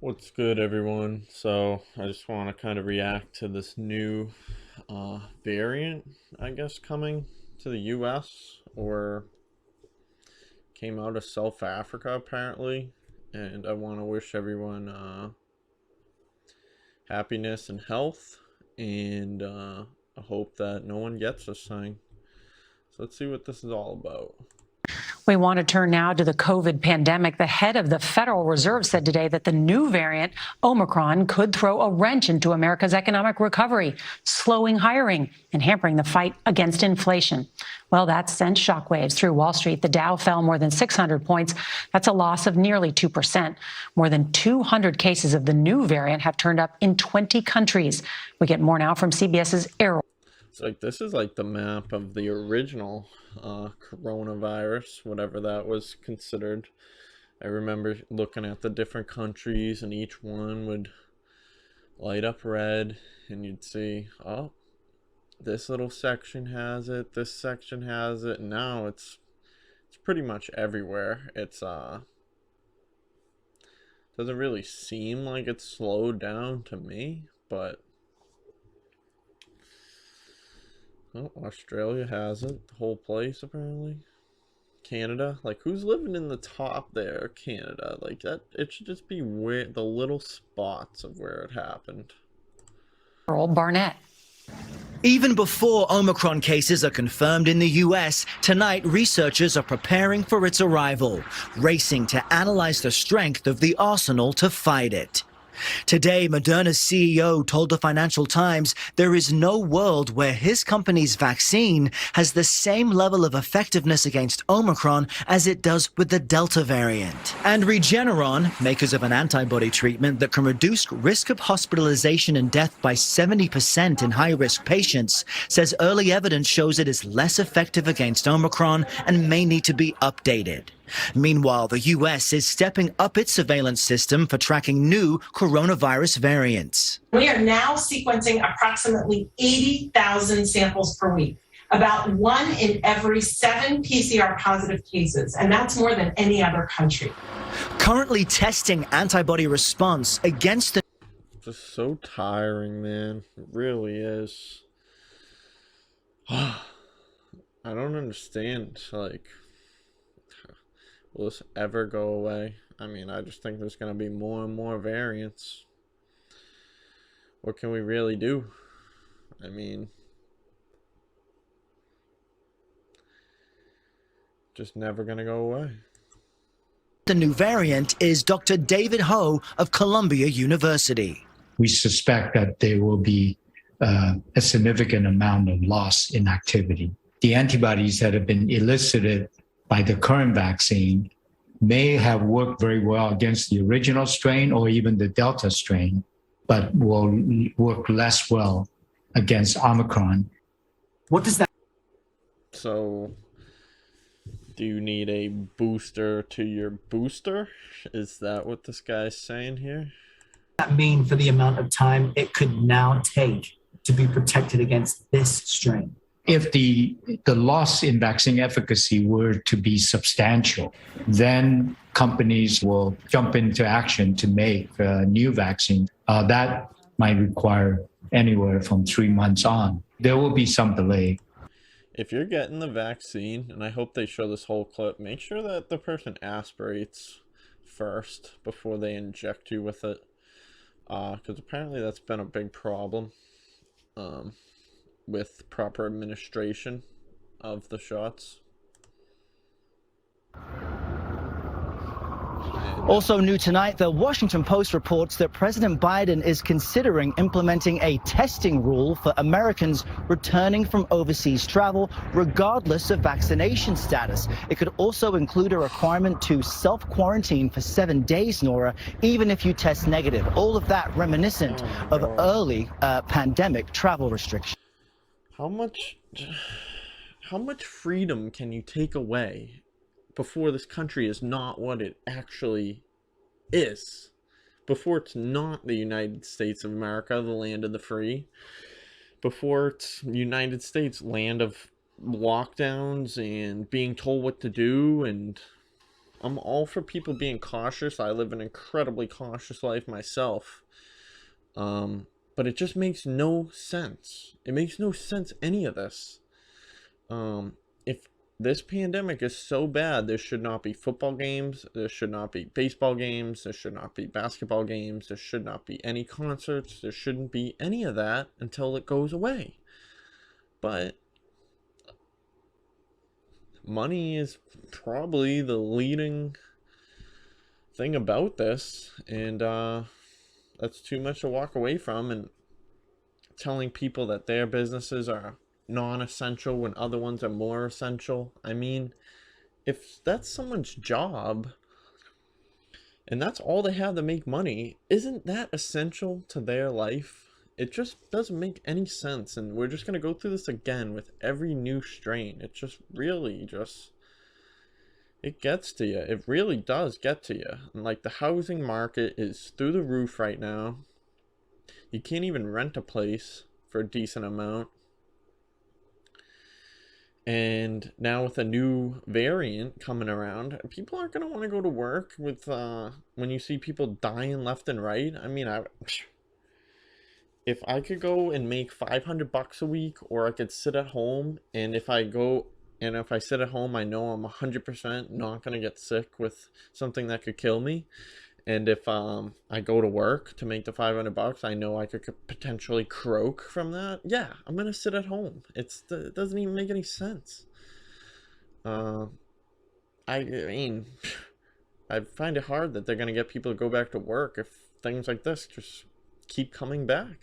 What's good, everyone? So, I just want to kind of react to this new variant, I guess, coming to the US or came out of South Africa apparently. And I want to wish everyone happiness and health, and I hope that no one gets this thing. So, let's see what this is all about. We want to turn now to the COVID pandemic. The head of the Federal Reserve said today that the new variant, Omicron, could throw a wrench into America's economic recovery, slowing hiring and hampering the fight against inflation. Well, that sent shockwaves through Wall Street. The Dow fell more than 600 points. That's a loss of nearly 2%. More than 200 cases of the new variant have turned up in 20 countries. We get more now from CBS's Errol. It's like this is like the map of the original coronavirus, whatever that was considered. I remember looking at the different countries, and each one would light up red, and you'd see, oh, this little section has it, this section has it, and now it's pretty much everywhere. It's doesn't really seem like it's slowed down to me, but oh, Australia has it. The whole place, apparently. Canada. Like, who's living in the top there? Canada. Like, that. It should just be where the little spots of where it happened. Earl Barnett. Even before Omicron cases are confirmed in the US, tonight researchers are preparing for its arrival, racing to analyze the strength of the arsenal to fight it. Today, Moderna's CEO told the Financial Times there is no world where his company's vaccine has the same level of effectiveness against Omicron as it does with the Delta variant. And Regeneron, makers of an antibody treatment that can reduce risk of hospitalization and death by 70% in high-risk patients, says early evidence shows it is less effective against Omicron and may need to be updated. Meanwhile, the U.S. is stepping up its surveillance system for tracking new coronavirus variants. We are now sequencing approximately 80,000 samples per week, about 1 in every 7 PCR positive cases, and that's more than any other country. Currently testing antibody response against the... Just so tiring, man. It really is. I don't understand, like... Will this ever go away? I mean, I just think there's going to be more and more variants. What can we really do? I mean, just never going to go away. The new variant is Dr. David Ho of Columbia University. We suspect that there will be a significant amount of loss in activity. The antibodies that have been elicited by the current vaccine may have worked very well against the original strain or even the Delta strain, but will work less well against Omicron. What does that... So, do you need a booster to your booster? Is that what this guy's saying here? That mean for the amount of time it could now take to be protected against this strain? If the loss in vaccine efficacy were to be substantial, then companies will jump into action to make a new vaccine. That might require anywhere from 3 months on. There will be some delay. If you're getting the vaccine, and I hope they show this whole clip, make sure that the person aspirates first before they inject you with it. Because apparently that's been a big problem. With proper administration of the shots. Also new tonight, the Washington Post reports that President Biden is considering implementing a testing rule for Americans returning from overseas travel, regardless of vaccination status. It could also include a requirement to self-quarantine for 7 days, Nora, even if you test negative. All of that reminiscent of early pandemic travel restrictions. How much freedom can you take away before this country is not what it actually is? Before it's not the United States of America, the land of the free. Before it's United States, land of lockdowns and being told what to do and I'm all for people being cautious. I live an incredibly cautious life myself. But it just makes no sense. It makes no sense, any of this. If this pandemic is so bad, there should not be football games, there should not be baseball games, there should not be basketball games, there should not be any concerts, there shouldn't be any of that until it goes away. But money is probably the leading thing about this, and that's too much to walk away from. And telling people that their businesses are non-essential when other ones are more essential. I mean, if that's someone's job and that's all they have to make money, isn't that essential to their life? It just doesn't make any sense, and we're just going to go through this again with every new strain. It just really it gets to you. It really does get to you. And like, the housing market is through the roof right now. You can't even rent a place for a decent amount. And now with a new variant coming around, people aren't going to want to go to work with when you see people dying left and right. I mean, if I could go and make $500 a week, or I could sit at home, and if I sit at home, I know I'm 100% not going to get sick with something that could kill me. And if I go to work to make the $500, I know I could potentially croak from that. Yeah, I'm gonna sit at home. It doesn't even make any sense. I mean, I find it hard that they're gonna get people to go back to work if things like this just keep coming back.